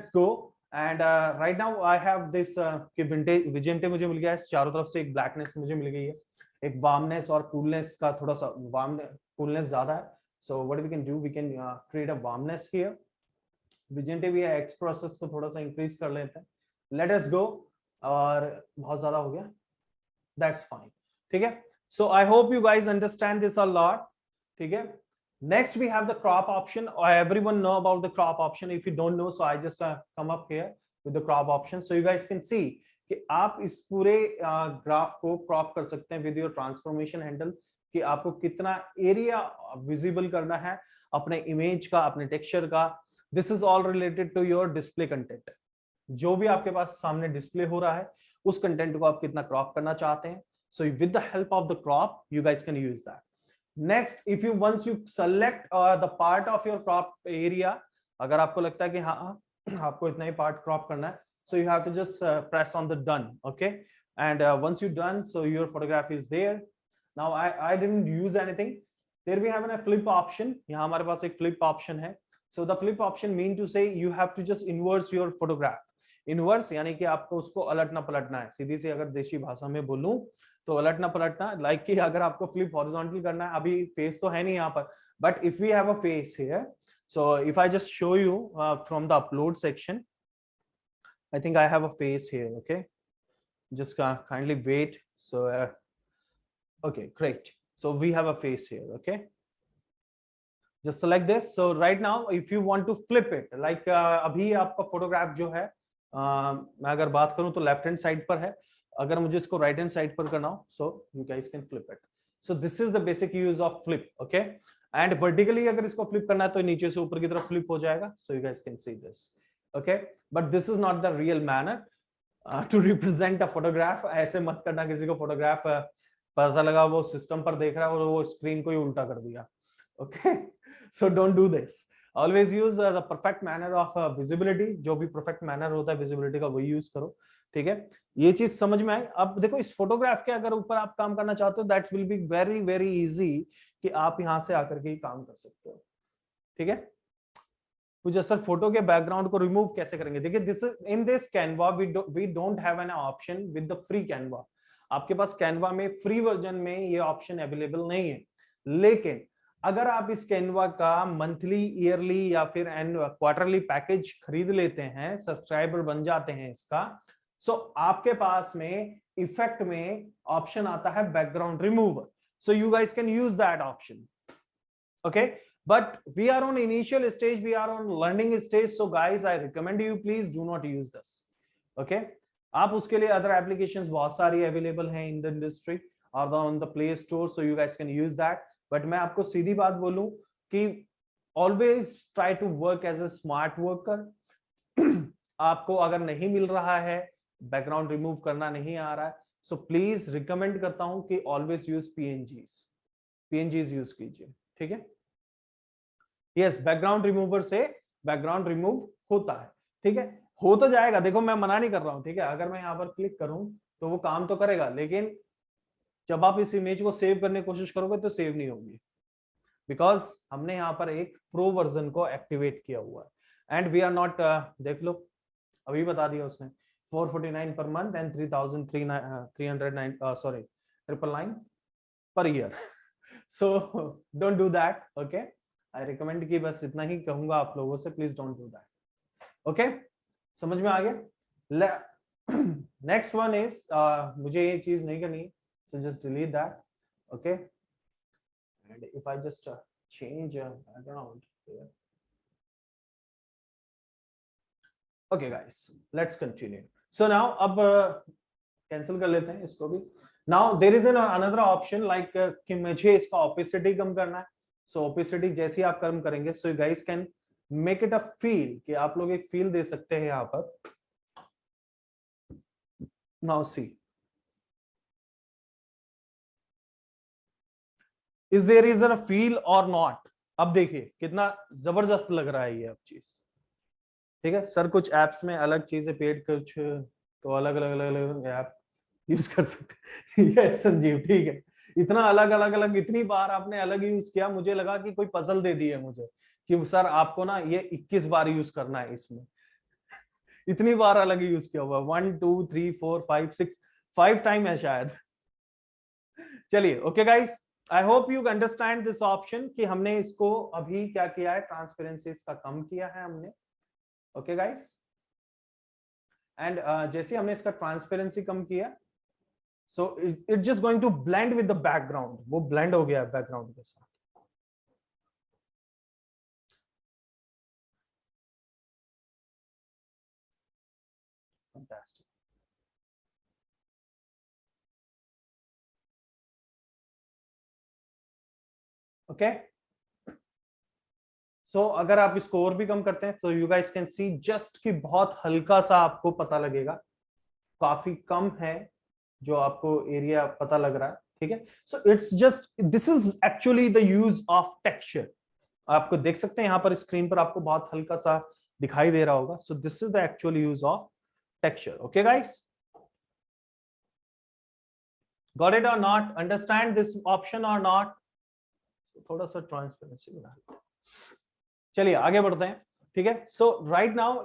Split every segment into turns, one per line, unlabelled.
Let's go and right now I have this कि विजेंटे मुझे मिल गया है, चारों तरफ से एक ब्लैकनेस मुझे मिल गई है, एक वार्मनेस और कूलनेस का थोड़ा सा वार्म कूलनेस ज्यादा है. So what we can do, we can create a warmness here. Vignette भी है, एक्स प्रोसेस को थोड़ा सा इंक्रीज कर लेते हैं. Let us go. और बहुत ज्यादा हो गया, दैट्स फाइन. ठीक है, so I hope you guys understand this a lot. ठीक है, next we have the crop option. Everyone know about the crop option. If you don't know, so I just come up here with the crop option, so you guys can see कि आप इस पूरे graph को crop कर सकते हैं with your transformation handle, कि आपको कितना एरिया विजिबल करना है अपने इमेज का, अपने टेक्सचर का. This is all related to your display content. जो भी आपके पास सामने डिस्प्ले हो रहा है उस कंटेंट को आप कितना क्रॉप करना चाहते हैं. So with the help of the crop you guys can use that. Next, if you once you select the part of your crop area, अगर आपको लगता है कि हाँ आपको इतना ही पार्ट क्रॉप करना है, so you have to just press on the done, okay? And once you done, so your photograph is there. Now I didn't use anything. There we have a flip option. यहाँ हमारे पास एक flip option है. So the flip option mean to say you have to just inverse your photograph. Inverse यानी कि आपको उसको अलटना पलटना है. सीधी सी अगर देशी भाषा में बोलूं तो अलटना पलटना, लाइक कि अगर आपको फ्लिप हॉरिजॉन्टल करना है, अभी फेस तो है नहीं यहाँ पर, but if we have a face here, so if I just show you from the upload section, I think I have a face here. Okay, just kindly wait. So okay, great. So we have a face here. Okay, just select this. So right now if you want to flip it, like अभी आपका photograph जो है, मैं अगर बात करूं तो left hand side पर है. अगर मुझे इसको राइट हैंड साइड पर करना हो, सो you guys can flip it. So this is the basic use of flip. Okay, and vertically अगर इसको फ्लिप करना है तो नीचे से ऊपर की तरफ फ्लिप हो जाएगा. So you guys can see this. Okay, but this is not the real manner to represent a photograph. ऐसे मत करना किसी को फोटोग्राफ पता लगा वो सिस्टम पर देख रहा है और वो स्क्रीन को ही उल्टा कर दिया. Okay, so don't do this. Always use the perfect manner of visibility. जो भी परफेक्ट मैनर होता है विजिबिलिटी का, वही यूज करो. ठीक है, ये चीज समझ में आई. अब देखो, इस फोटोग्राफ के अगर ऊपर आप काम करना चाहते हो, that will be very very easy, कि आप यहां से आकर के ही काम कर सकते हो. ठीक है, मुझे सर फोटो के बैकग्राउंड को रिमूव कैसे करेंगे? देखिए, this in this Canva we don't have an option with the free Canva. आपके पास कैनवा में फ्री वर्जन में ये ऑप्शन अवेलेबल नहीं है. लेकिन अगर आप इस कैनवा का मंथली, ईयरली या फिर क्वार्टरली पैकेज खरीद लेते हैं, सब्सक्राइबर बन जाते हैं इसका, सो आपके पास में इफेक्ट में ऑप्शन आता है background remover. So you guys can use that option. Okay, but we are on initial stage, we are on learning stage. So guys, I recommend you, please do not use this. Okay, आप उसके लिए other applications बहुत सारी available हैं in the industry और on the play store. So you guys can use that. But मैं आपको सीधी बात बोलूं कि always try to work as a smart worker. आपको अगर नहीं मिल रहा है, बैकग्राउंड रिमूव करना नहीं आ रहा है, सो प्लीज रिकमेंड करता हूं कि ऑलवेज यूज पीएनजीज यूज कीजिए. ठीक है, यस, बैकग्राउंड रिमूवर से बैकग्राउंड रिमूव होता है. ठीक है, हो तो जाएगा. देखो, मैं मना नहीं कर रहा हूं. ठीक है, अगर मैं यहाँ पर क्लिक करूं तो वो काम तो करेगा, लेकिन जब आप इस इमेज को सेव करने की कोशिश करोगे तो सेव नहीं होगी, बिकॉज हमने यहाँ पर एक प्रो वर्जन को एक्टिवेट किया हुआ है. एंड वी आर नॉट, देख लो, अभी बता दिया उसने, 449 per month and 3,309 per year. So don't do that. Okay, I recommend कि बस इतना ही कहूंगा आप लोगों से, please don't do that. Okay, समझ में आ गया? Next one is मुझे ये चीज नहीं करनी, so just delete that. Okay, and if I just change background here. Okay guys, let's continue. So now अब कैंसिल कर लेते हैं इसको भी. Now there is another option like कि मुझे इसका opacity कम करना है. So opacity जैसे आप कम करेंगे, so you guys can make it a feel, कि आप लोग एक feel दे सकते हैं यहाँ पर. Now see, is there is a feel or not? अब देखिए कितना जबरदस्त लग रहा है ये अब चीज. ठीक है सर, कुछ एप्स में अलग चीजें पेड, कुछ तो अलग अलग अलग अलग ऐप यूज कर सकते हैं. यस संजीव, ठीक है, इतना अलग अलग अलग, इतनी बार आपने अलग यूज किया, मुझे लगा कि कोई पजल दे दी है मुझे कि सर आपको ना ये 21 बार यूज करना है इसमें. इतनी बार अलग यूज किया हुआ, 1 2 3 4 5 6 5 टाइम है शायद। चलिए okay guys, I hope you understand this option कि हमने इसको अभी क्या किया है, ट्रांसपेरेंसी इसका कम किया है हमने। ओके गाइस, एंड जैसे हमने इसका ट्रांसपेरेंसी कम किया, so it just going to blend with the background, वो ब्लेंड हो गया बैकग्राउंड के साथ। फैंटास्टिक। ओके, सो अगर आप इसको और भी कम करते हैं तो you guys can C just कि बहुत हल्का सा आपको पता लगेगा, काफी कम है जो आपको एरिया पता लग रहा है। ठीक है, so it's just this is actually the use of texture. आपको देख सकते हैं यहाँ पर स्क्रीन पर आपको बहुत हल्का सा दिखाई दे रहा होगा। सो this is the actual use of texture. Okay guys, got it और नॉट, अंडरस्टैंड दिस ऑप्शन और नॉट? थोड़ा सा ट्रांसपेरेंसी बना, चलिए आगे बढ़ते हैं। ठीक है, so right now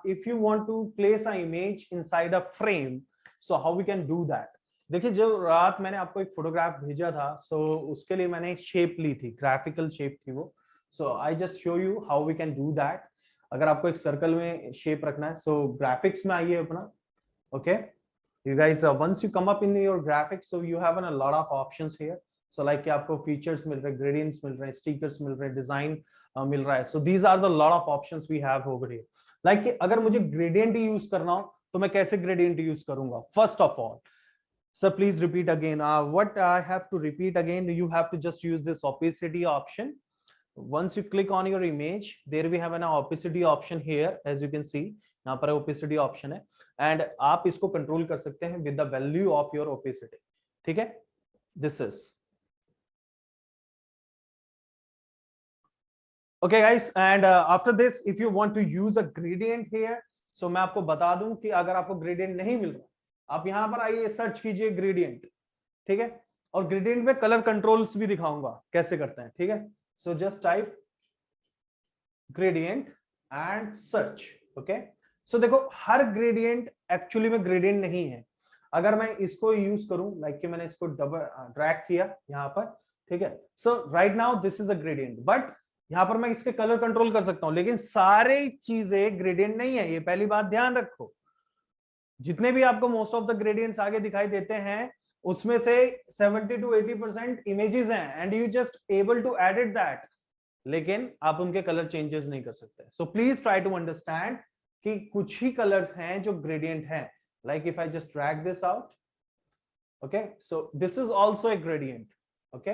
if you want to place a image inside a frame, so how we can do that. देखिए, जो रात मैंने आपको एक फोटोग्राफ भेजा था, सो उसके लिए मैंने एक शेप ली थी, ग्राफिकल शेप थी वो। So I just show you how we can do that. अगर आपको एक सर्कल में शेप रखना है, सो ग्राफिक्स में आइए अपना। Okay, you guys once you come up in your graphics, so you have a lot of options here. So like कि आपको features मिल रहे, gradients मिल रहे, stickers मिल रहे, design मिल रहा है। So these are the lot of options we have over here. Like कि अगर मुझे gradient यूज करना हो तो मैं कैसे gradient यूज करूंगा? First of all, so please repeat again. What I have to repeat again, you have to just use this opacity option. Once you click on your image, there we have an opacity option here, as you can see. यहाँ पर opacity option है, and आप इसको control कर सकते हैं with the value of your opacity। ठीक है, this is okay guys. And after this if you want to use a gradient here, so मैं आपको बता दूं कि अगर आपको ग्रेडियंट नहीं मिल रहा, आप यहां पर आइए, सर्च कीजिए ग्रेडियंट। ठीक है, और ग्रेडियंट में कलर कंट्रोल्स भी दिखाऊंगा कैसे करते हैं। ठीक है, so just type gradient and search. Okay, so देखो, हर ग्रेडियंट एक्चुअली में ग्रेडियंट नहीं है। अगर मैं इसको यूज करूं, लाइक कि मैंने इसको डबल ड्रैग किया यहां पर। ठीक है, so right now this is a gradient, but यहां पर मैं इसके कलर कंट्रोल कर सकता हूं, लेकिन सारे चीजें ग्रेडियंट नहीं है, ये पहली बात ध्यान रखो। जितने भी आपको मोस्ट ऑफ द ग्रेडियंट्स आगे दिखाई देते हैं, उसमें से 70 to 80% इमेजेस हैं, and you just able to edit that, लेकिन आप उनके कलर चेंजेस नहीं कर सकते। So please try to understand कि कुछ ही कलर्स हैं जो ग्रेडियंट हैं। Like if I just drag this out, okay, so this is also a gradient. Okay,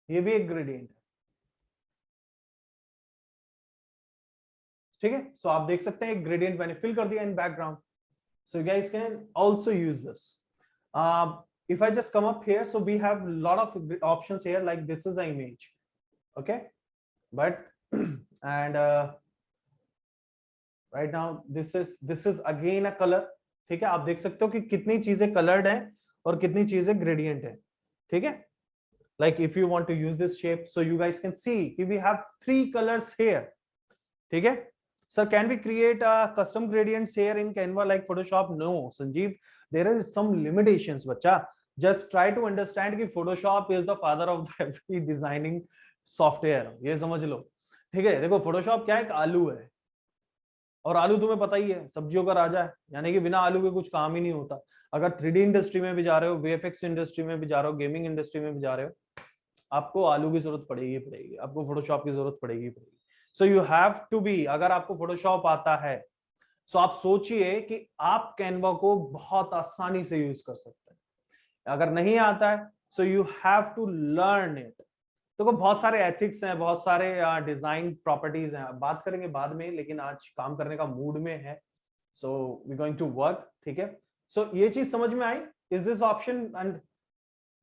ये भी एक ग्रेडियंट है। ठीक है, सो आप देख सकते हैं एक ग्रेडियंट मैंने फिल कर दिया in background. So you guys can also use this. if I just come up here, so we have a lot of options here, like this is an image. Okay, but and right now this is again a color. ठीक है, आप देख सकते हो कि कितनी चीजें coloured हैं और कितनी चीजें ग्रेडियंट है। ठीक है, like if you want to use this shape, so you guys can see we have 3 colors here. ठीक है, sir, can we create a custom gradients here in Canva like Photoshop? No, Sanjeev, there are some limitations, बच्चा। Just try to understand कि Photoshop is the father of every designing software, ये समझ लो। ठीक है, देखो Photoshop क्या है, एक आलू है, और आलू तुम्हें पता ही है सब्जियों का राजा है, यानी कि बिना आलू के कुछ काम ही नहीं होता। अगर 3D इंडस्ट्री में भी जा रहे हो, VFX इंडस्ट्री में भी जा रहे हो, गेमिंग इंडस्ट्री में भी जा रहे हो, आपको आलू की जरूरत पड़ेगी, आपको फोटोशॉप की जरूरत पड़ेगी। So you have to be, अगर आपको फोटोशॉप आता है, सो आप सोचिए कि आप कैनवा को बहुत आसानी से यूज कर सकते हैं। अगर नहीं आता है, so you have to learn it. देखो, बहुत सारे एथिक्स हैं, बहुत सारे डिजाइन प्रॉपर्टीज हैं, बात करेंगे बाद में, लेकिन आज काम करने का मूड में है, so we going to work. ठीक है, सो ये चीज समझ में आई? Is this option and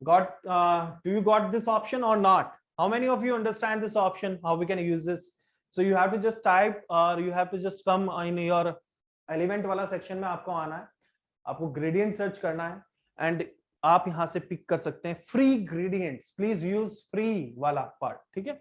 do you got this option or not? How many of you understand this option, how we can use this? So you have to just type, or you have to just come in your element वाला section में आपको आना है, आपको gradient search करना है, and आप यहां से पिक कर सकते हैं free gradients. Please use free वाला पार्ट। ठीक है,